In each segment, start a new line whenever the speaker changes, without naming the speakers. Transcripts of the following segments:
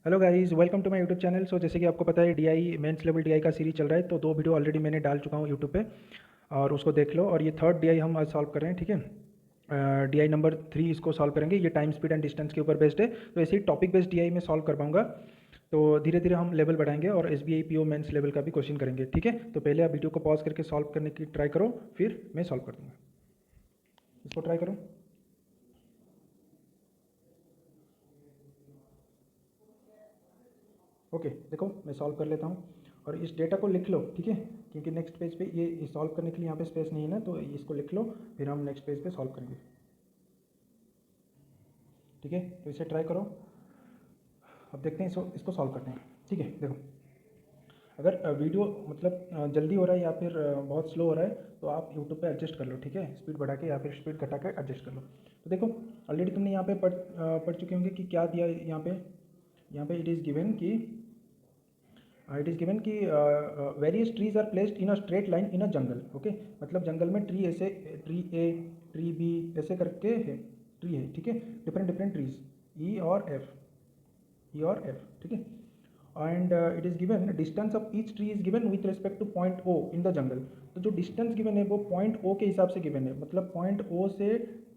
Hello guys, welcome to my YouTube channel. जैसे कि आपको पता है डीआई मेंस लेवल डीआई का सीरीज चल रहा है, तो 2 वीडियो ऑलरेडी मैंने डाल चुका हूँ यूट्यूब पे और उसको देख लो। और ये थर्ड डीआई हम आज सॉल्व कर रहे हैं, ठीक है। डीआई नंबर 3 इसको सॉल्व करेंगे। ये टाइम स्पीड एंड डिस्टेंस के ऊपर बेस्ड है, तो ऐसे ही टॉपिक बेस्ड डीआई में सॉल्व कर पाऊंगा। तो धीरे धीरे हम लेवल बढ़ाएंगे और एसबीआई पीओ मेंस लेवल का भी क्वेश्चन करेंगे, ठीक है। तो पहले आप वीडियो को पॉज करके सॉल्व करने की ट्राई करो, फिर मैं सॉल्व कर दूंगा। इसको ट्राई करो। ओके, देखो मैं सॉल्व कर लेता हूँ और इस डेटा को लिख लो, ठीक है, क्योंकि नेक्स्ट पेज पे ये सॉल्व करने के लिए यहाँ पे स्पेस नहीं है ना, तो इसको लिख लो, फिर हम नेक्स्ट पेज पे सॉल्व करेंगे, ठीक है। तो इसे ट्राई करो। अब देखते हैं इसको सॉल्व करते हैं, ठीक है। देखो, अगर वीडियो मतलब जल्दी हो रहा है या फिर बहुत स्लो हो रहा है, तो आप यूट्यूब पे एडजस्ट कर लो, ठीक है, स्पीड बढ़ा के या फिर स्पीड घटा के एडजस्ट कर लो। तो देखो, ऑलरेडी तुमने यहाँ पे पढ़ चुके होंगे कि क्या दिया है यहाँ पे इट इज़ गिवन कि various trees are placed in a straight line in a jungle. Okay, मतलब जंगल में ट्री ऐसे, ट्री ए, ट्री बी ऐसे करके है, ट्री है, ठीक है, डिफरेंट डिफरेंट ट्रीज, ई और एफ, ठीक है। And it is given distance of each tree is given with respect to point O in the jungle. तो जो डिस्टेंस गिवन है वो पॉइंट ओ के हिसाब से गिवन है, मतलब पॉइंट ओ से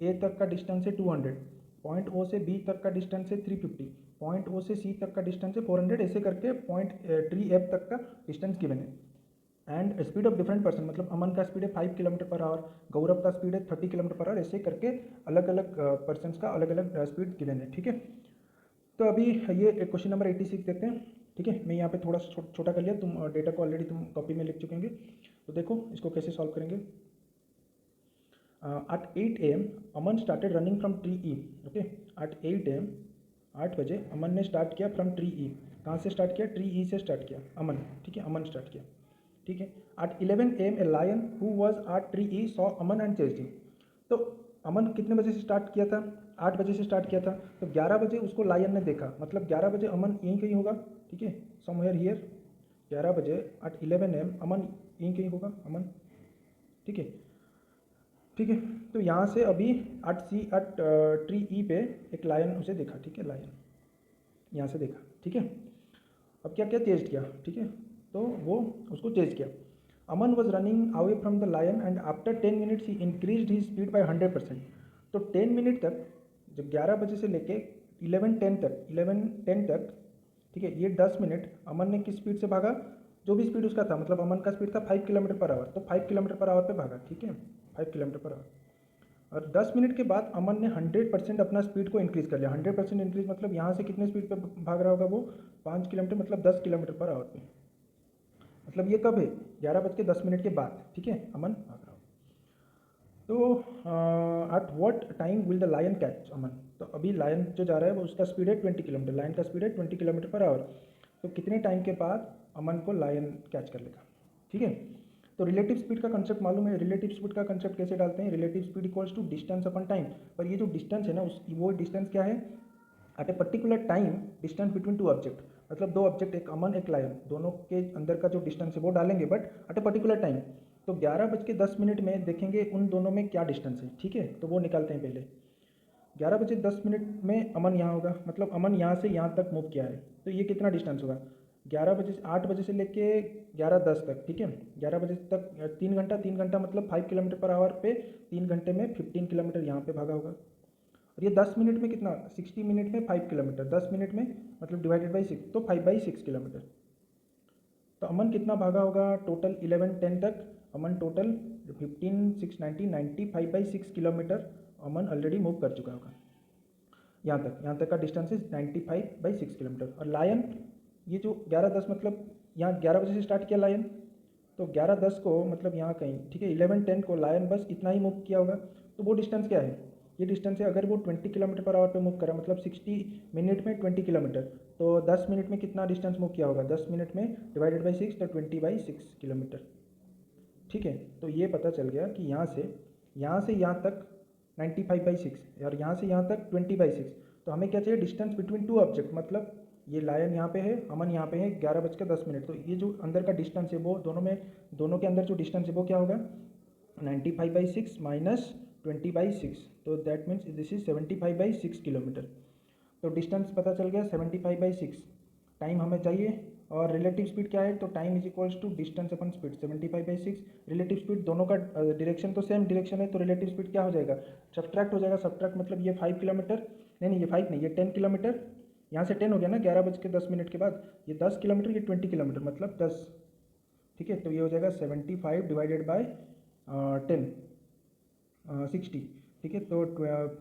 ए तक का डिस्टेंस है 200, पॉइंट ओ से बी तक का डिस्टेंस है 350, पॉइंट ओ से सी तक का डिस्टेंस है 400, ऐसे करके पॉइंट ट्री एफ तक का डिस्टेंस गिवन है। And speed of different person, मतलब अमन का स्पीड है 5 किलोमीटर पर आवर, गौरव का स्पीड है 30 किलोमीटर पर आवर, ऐसे करके अलग अलग पर्सन का अलग अलग स्पीड गिवन है, ठीक है। तो अभी ये क्वेश्चन नंबर 86 देखते हैं, ठीक है। मैं यहाँ पे थोड़ा छोटा कर लिया, तुम डेटा को ऑलरेडी तुम कॉपी में लिख चुके होंगे। तो देखो इसको कैसे सॉल्व करेंगे। At 8 AM Aman started running from tree E. Okay, at 8 AM, 8 बजे अमन ने स्टार्ट किया फ्रॉम ट्री ई। कहाँ से स्टार्ट किया? ट्री ई से स्टार्ट किया अमन, ठीक है, अमन स्टार्ट किया, ठीक है। At 11 AM a lion who was at tree E saw Aman and chased him. तो अमन कितने बजे से स्टार्ट किया था? 8 बजे से स्टार्ट किया था, तो 11 बजे उसको लायन ने देखा, मतलब 11 बजे अमन यहीं कहीं होगा, ठीक है, समवेयर हियर। 11 बजे एट 11 AM अमन यहीं कहीं होगा, अमन, ठीक है, ठीक है। तो यहाँ से अभी एट ट्री ई पे एक लायन उसे देखा, ठीक है, लायन यहाँ से देखा, ठीक है। अब क्या क्या चेस्ट किया, ठीक है, तो वो उसको चेस्ट किया। Aman was running away from the lion and after 10 minutes he increase he speed by 100%। तो 10 मिनट तक, जब 11 बजे से लेके 11:10 तक, ठीक है, ये 10 मिनट अमन ने किस स्पीड से भागा? जो भी स्पीड उसका था, मतलब अमन का स्पीड था 5 किलोमीटर पर आवर, तो 5 किलोमीटर पर आवर पे भागा, ठीक है, 5 किलोमीटर पर आवर। और 10 मिनट के बाद अमन ने 100% अपना स्पीड को इंक्रीज़ कर लिया। 100% इंक्रीज मतलब यहाँ से कितने स्पीड पे भाग रहा होगा वो? 5 किलोमीटर, मतलब 10 किलोमीटर पर आवर पे। मतलब ये कब है? 11:10 के बाद, ठीक है, अमन भाग रहा होगा। तो at what time will the lion catch Aman? तो अभी लायन जो जा रहा है वो उसका स्पीड है 20 किलोमीटर, लायन का स्पीड है 20 किलोमीटर पर आवर। तो कितने टाइम के बाद अमन को लायन कैच कर लेगा, ठीक है। तो रिलेटिव स्पीड का कंसेप्ट मालूम है। रिलेटिव स्पीड का कंसेप्ट कैसे डालते हैं? Relative speed equals to distance upon time. पर ये जो डिस्टेंस है ना, वो डिस्टेंस क्या है? At a particular time distance between two object, मतलब दो ऑब्जेक्ट, एक अमन एक लायन, दोनों के अंदर का जो डिस्टेंस है वो डालेंगे, but at a particular time. तो 11:10 में देखेंगे उन दोनों में क्या डिस्टेंस है, ठीक है, तो वो निकालते हैं पहले। 11:10 में अमन यहाँ होगा, मतलब अमन यहाँ से यहाँ तक मूव किया है, तो ये कितना डिस्टेंस होगा? 8 बजे से लेके 11:10 तक, ठीक है, 11 बजे तक 3 घंटा, 3 घंटा मतलब 5 किलोमीटर पर आवर पे 3 घंटे में 15 किलोमीटर यहाँ पे भागा होगा। और ये 10 मिनट में कितना? 60 मिनट में 5 किलोमीटर, 10 मिनट में मतलब डिवाइडेड बाई 6, तो 5/6 किलोमीटर। तो अमन कितना भागा होगा टोटल? 11:10 तक अमन टोटल 15, 6, 90, 5/6 किलोमीटर अमन ऑलरेडी मूव कर चुका होगा। यहाँ तक का डिस्टेंस इज 95/6 किलोमीटर। और लायन, ये जो 11:10 मतलब यहाँ 11 बजे से स्टार्ट किया लायन, तो 11:10 को मतलब यहाँ कहीं, ठीक है, 11:10 को लायन बस इतना ही मूव किया होगा। तो वो डिस्टेंस क्या है? ये डिस्टेंस है, अगर वो 20 किलोमीटर पर आवर पे मूव करा, मतलब 60 मिनट में 20 किलोमीटर, तो 10 मिनट में कितना डिस्टेंस मूव किया होगा? 10 मिनट में डिवाइडेड बाई 6, तो 20/6 किलोमीटर, ठीक है। तो ये पता चल गया कि यहाँ से यहाँ तक 95/6 और यहाँ से यहाँ तक 20/6। तो हमें क्या चाहिए? डिस्टेंस बिटवीन टू ऑब्जेक्ट, मतलब ये लायन यहाँ पे है, अमन यहाँ पे है, 11:10। तो ये जो अंदर का डिस्टेंस है वो दोनों के अंदर जो डिस्टेंस है वो क्या होगा? 95/6 माइनस 20/6, तो that means this is 75/6 kilometre. तो डिस्टेंस पता चल गया 75/6। टाइम हमें चाहिए और रिलेटिव स्पीड क्या है, तो time is equals to distance upon speed 75/6। Relative speed दोनों का डायरेक्शन तो सेम डायरेक्शन है, तो रिलेटिव स्पीड क्या हो जाएगा, सब्ट्रैक्ट हो जाएगा। सब्ट्रैक्ट मतलब ये 5 किलोमीटर, नहीं ये 5 नहीं, ये 10 किलोमीटर। यहाँ से 10 हो गया ना 11:10 के बाद, ये 10 किलोमीटर, ये 20 किलोमीटर मतलब 10। ठीक है, तो ये हो जाएगा 75 डिवाइडेड बाई 10 60। ठीक है, तो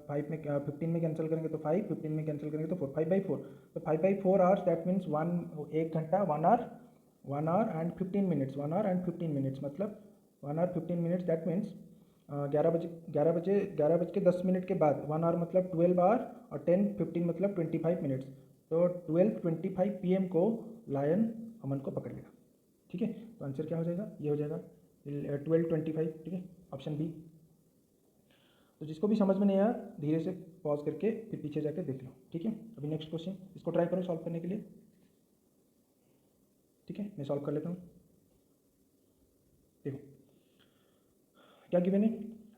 5 में 15 में कैंसिल करेंगे तो 5, 15 में कैंसिल करेंगे तो 4, 5/4। तो 5/4 आवर्स, दैट मीन्स 1 घंटा 1 our and 15 minutes, 1 our and 15 minutes मतलब 1 आवर 15 मिनट्स, दैट मीन्स 11 बज के 10 मिनट के बाद 1 आवर मतलब 12 आवर और 10:15 मतलब 25 मिनट्स। तो 12:25 PM को लायन अमन को पकड़ लेगा। ठीक है, तो आंसर क्या हो जाएगा, ये हो जाएगा 12:25। ठीक है, ऑप्शन बी। तो जिसको भी समझ में नहीं आया धीरे से पॉज करके फिर पीछे जाके देख लो। ठीक है, अभी नेक्स्ट क्वेश्चन, इसको ट्राई करो सॉल्व करने के लिए। ठीक है, मैं सॉल्व कर लेता हूँ। देखो क्या गिवन है,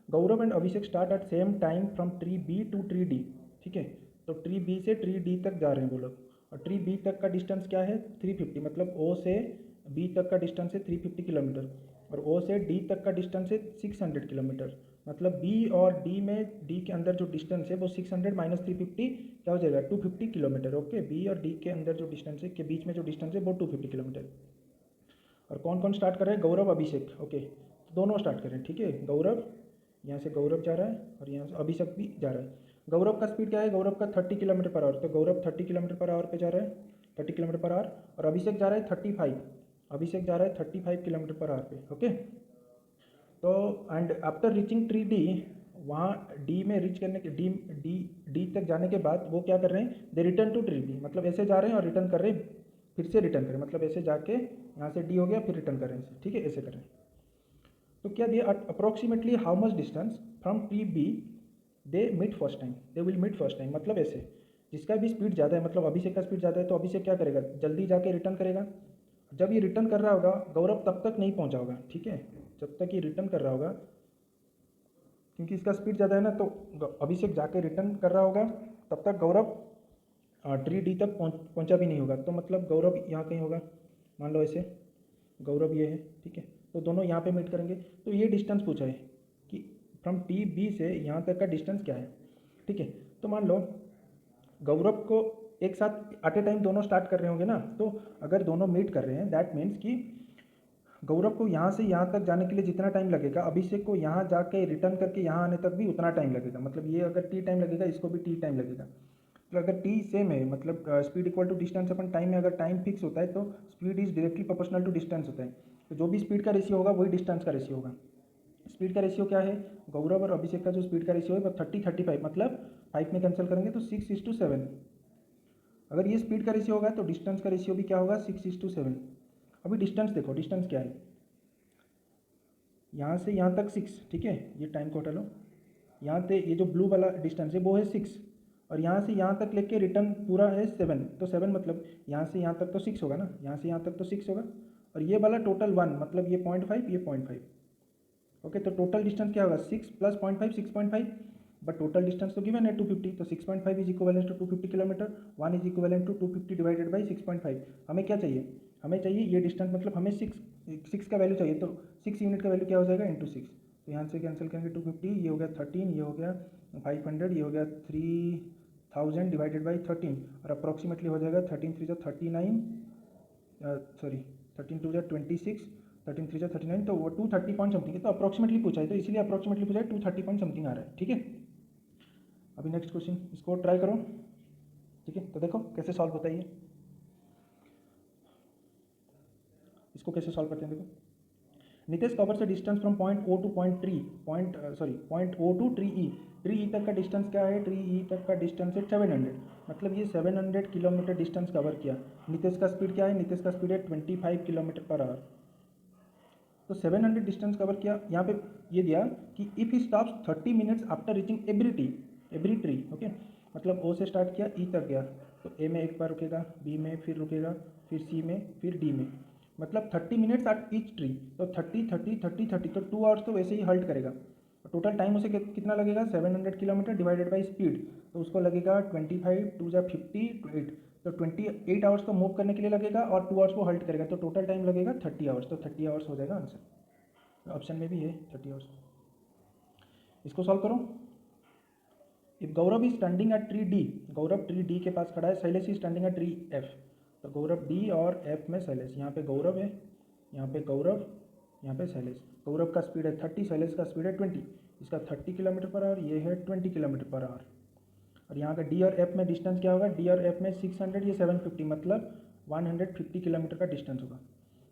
Gaurav and Abhishek start at same time from tree B to tree D. ठीक है, तो ट्री बी से ट्री डी तक जा रहे हैं वो लोग, और ट्री बी तक का डिस्टेंस क्या है 350, मतलब ओ से बी तक का डिस्टेंस है 350 किलोमीटर, और ओ से डी तक का डिस्टेंस है 600 किलोमीटर। मतलब बी और डी में, डी के अंदर जो डिस्टेंस है वो 600 माइनस 350 क्या हो जाएगा 250 किलोमीटर। ओके, बी और डी के अंदर जो डिस्टेंस है, के बीच में जो डिस्टेंस है वो 250 किलोमीटर। और कौन कौन स्टार्ट कर रहे हैं, गौरव अभिषेक। ओके, तो दोनों स्टार्ट कर रहे हैं। ठीक है, गौरव, यहाँ से गौरव जा रहा है और यहाँ से अभिषेक भी जा रहा है। गौरव का स्पीड क्या है, गौरव का 30 किलोमीटर पर आवर, तो गौरव 30 किलोमीटर पर आवर पे जा रहा है, 30 किलोमीटर पर आवर। और अभिषेक जा रहा है 35, अभिषेक जा रहा है 35 किलोमीटर पर आवर पे। ओके, तो and after reaching tree D, वहाँ डी में रीच करने के डी डी डी तक जाने के बाद वो क्या कर रहे हैं, दे रिटर्न टू ट्री डी, मतलब ऐसे जा रहे हैं और रिटर्न कर रहे हैं, फिर से रिटर्न करें, मतलब ऐसे जाके यहाँ से डी हो गया फिर रिटर्न करें इसे। ठीक है, ऐसे करें। तो क्या दिया, approximately how much distance from tree B they meet first time, they will meet first time, मतलब ऐसे जिसका भी स्पीड ज़्यादा है, मतलब अभिषेक का स्पीड ज़्यादा है, तो अभिषेक क्या करेगा, जल्दी जाके रिटर्न करेगा। जब ये रिटर्न कर रहा होगा गौरव तब तक नहीं पहुंचा होगा। ठीक है, जब तक ये रिटर्न कर रहा होगा, क्योंकि इसका स्पीड ज़्यादा है ना, तो अभिषेक जाके रिटर्न कर रहा होगा, तब तक गौरव ट्री डी तक पहुंचा भी नहीं होगा। तो मतलब गौरव यहाँ कहीं होगा, मान लो ऐसे गौरव ये है। ठीक है, तो दोनों यहाँ पे मीट करेंगे। तो ये डिस्टेंस पूछा है कि फ्रॉम टी बी से यहाँ तक का डिस्टेंस क्या है। ठीक है, तो मान लो गौरव को एक साथ एट ए टाइम दोनों स्टार्ट कर रहे होंगे ना, तो अगर दोनों मीट कर रहे हैं दैट मीन्स कि गौरव को यहाँ से यहाँ तक जाने के लिए जितना टाइम लगेगा, अभिषेक को यहाँ जाके रिटर्न करके यहाँ आने तक भी उतना टाइम लगेगा। मतलब ये अगर टी टाइम लगेगा, इसको भी टी टाइम लगेगा। तो अगर टी सेम है, मतलब speed equal to distance upon time में अगर टाइम फिक्स होता है तो speed is directly proportional to distance होता है। तो जो भी स्पीड का रेशियो होगा वही डिस्टेंस का रेशियो होगा। स्पीड का रेशियो क्या है, गौरव और अभिषेक का जो स्पीड का रेशियो है वो 30-35, मतलब 5 में कैंसिल करेंगे तो 6:7। अगर ये स्पीड का रेशियो होगा तो डिस्टेंस का रेशियो भी क्या होगा 6:7। अभी डिस्टेंस देखो, डिस्टेंस क्या है, यहाँ से यहाँ तक 6। ठीक है, ये टाइम को हटा लो, यहाँ से ये जो ब्लू वाला डिस्टेंस है वो है 6, और यहाँ से यहाँ तक लेके रिटर्न पूरा है 7। तो 7 मतलब यहाँ से यहाँ तक तो 6 होगा ना, यहाँ से यहाँ तक तो 6 होगा, और ये वाला टोटल 1, मतलब ये 0.5, ये 0.5। ओके, तो टोटल डिस्टेंस क्या होगा 6 + 0.5, 6.5, बट टोटल डिस्टेंस तो गिवन है 250, तो 6.5 is equivalent to 250 kilometre, 1 is equivalent to 250 divided by 6.5। हमें क्या चाहिए, हमें चाहिए ये डिस्टेंस, मतलब हमें 6 का वैल्यू चाहिए, तो 6 यूनिट का वैल्यू क्या हो जाएगा इंटू 6। तो यहाँ से कैंसिल करेंगे 250, ये हो गया 13, ये हो गया 500, ये हो गया 3000 डिवाइडेड बाई 13, और अप्रॉक्सीमेटली हो जाएगा 13 3 × 39, सॉरी 13 2 × 26, 13 3 × 39, तो वो 230 पॉइंट समथिंग है। तो अप्रॉक्सीमेटली पूछा है, तो इसलिए अप्रॉक्सीमेटली पूछा है, 230 पॉइंट समथिंग आ रहा है। ठीक है, अभी नेक्स्ट क्वेश्चन, इसको ट्राई करो। ठीक है, तो देखो कैसे सॉल्व होता है ये, इसको कैसे सॉल्व करते हैं देखो। Nitesh covers the distance from point O to point O to tree E. Tree E तक का डिस्टेंस क्या है, ट्री ई तक का डिस्टेंस है 700, मतलब ये 700 किलोमीटर डिस्टेंस कवर किया। नितेश का स्पीड क्या है, नितेश का स्पीड है 25 किलोमीटर पर आवर। तो 700 डिस्टेंस कवर किया, यहाँ पे ये दिया कि if he stops 30 minutes after reaching every tree. Okay, मतलब ओ से स्टार्ट किया ई तक गया, तो ए में एक बार रुकेगा, बी में फिर रुकेगा, फिर सी में, फिर डी में, मतलब 30 मिनट्स एट ईच ट्री। तो 30 30 30 30, तो 2 आवर्स तो वैसे ही हल्ट करेगा। टोटल टाइम उसे कितना लगेगा 700 किलोमीटर डिवाइडेड बाई स्पीड, तो उसको लगेगा 25 2 जा 50 to 8, तो 28 आवर्स तो मूव करने के लिए लगेगा और 2 आवर्स वो हल्ट करेगा, तो टोटल टाइम लगेगा 30 आवर्स, तो 30 आवर्स हो जाएगा आंसर। ऑप्शन में भी है 30 आवर्स। इसको सॉल्व करो। If Gaurav is standing at tree D, Gaurav tree D के पास खड़ा है, Shailesh is standing at tree F, तो गौरव डी और एफ में शैलेश, यहाँ पे गौरव है, यहाँ पे गौरव, यहाँ पे शैलेश। गौरव का स्पीड है 30, शैलेश का स्पीड है 20, इसका 30 किलोमीटर पर आवर, ये है 20 किलोमीटर पर आवर। और यहाँ का डी और एफ में डिस्टेंस क्या होगा, डी और एफ में 600, ये 750, मतलब 150 किलोमीटर का डिस्टेंस होगा।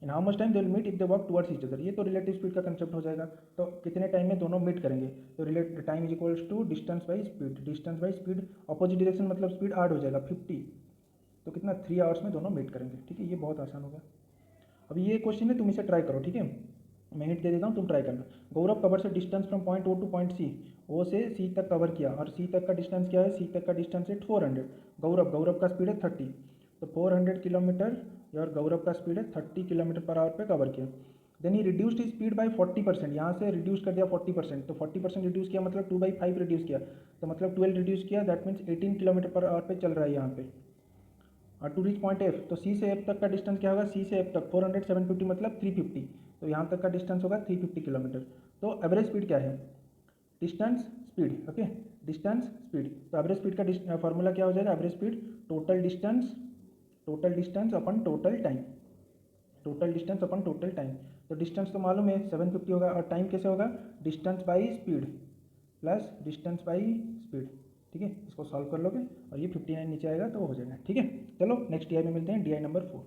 In how much time they will meet if they work towards each other, ये तो रिलेटिव स्पीड का कंसेप्ट हो जाएगा, तो कितने टाइम में दोनों मीट करेंगे, तो relate time is equals to distance by speed, distance by speed, opposite direction मतलब स्पीड ऐड हो जाएगा 50, तो कितना 3 आवर्स में दोनों मीट करेंगे। ठीक है, ये बहुत आसान होगा। अभी ये क्वेश्चन है, तुम इसे ट्राई करो, ठीक है, मैं हिंट दे देता हूँ, तुम ट्राई करना। गौरव कवर से distance from point O to point C, O से सी तक कवर किया, और सी तक का डिस्टेंस क्या है, सी तक का डिस्टेंस है 400। गौरव का स्पीड है 30, तो 400 किलोमीटर और गौरव का स्पीड है 30 किलोमीटर पर आवर पे कवर किया। Then he reduced speed by 40%, यहाँ से रिड्यूस कर दिया 40%, तो 40% रिड्यूस किया मतलब 2/5 रिड्यूस किया, तो मतलब 12 रिड्यूस किया, that means 18 kilometre per hour पे चल रहा है यहाँ पे। और टू रीच पॉइंट एफ, तो सी से एफ तक का डिस्टेंस क्या होगा, सी से एफ तक 400 750 मतलब 350, तो यहाँ तक का डिस्टेंस होगा 350 किलोमीटर। तो एवरेज स्पीड क्या है, distance speed, okay, distance speed, तो एवरेज स्पीड का फॉर्मूला क्या हो जाएगा, एवरेज स्पीड टोटल डिस्टेंस अपन टोटल टाइम, टोटल डिस्टेंस अपन टोटल टाइम, तो डिस्टेंस तो मालूम है 750 होगा, और टाइम कैसे होगा, distance by speed plus distance by speed. ठीक है, इसको सॉल्व कर लोगे और ये 59 नीचे आएगा तो हो जाएगा। ठीक है, चलो नेक्स्ट DI में मिलते हैं, DI नंबर 4।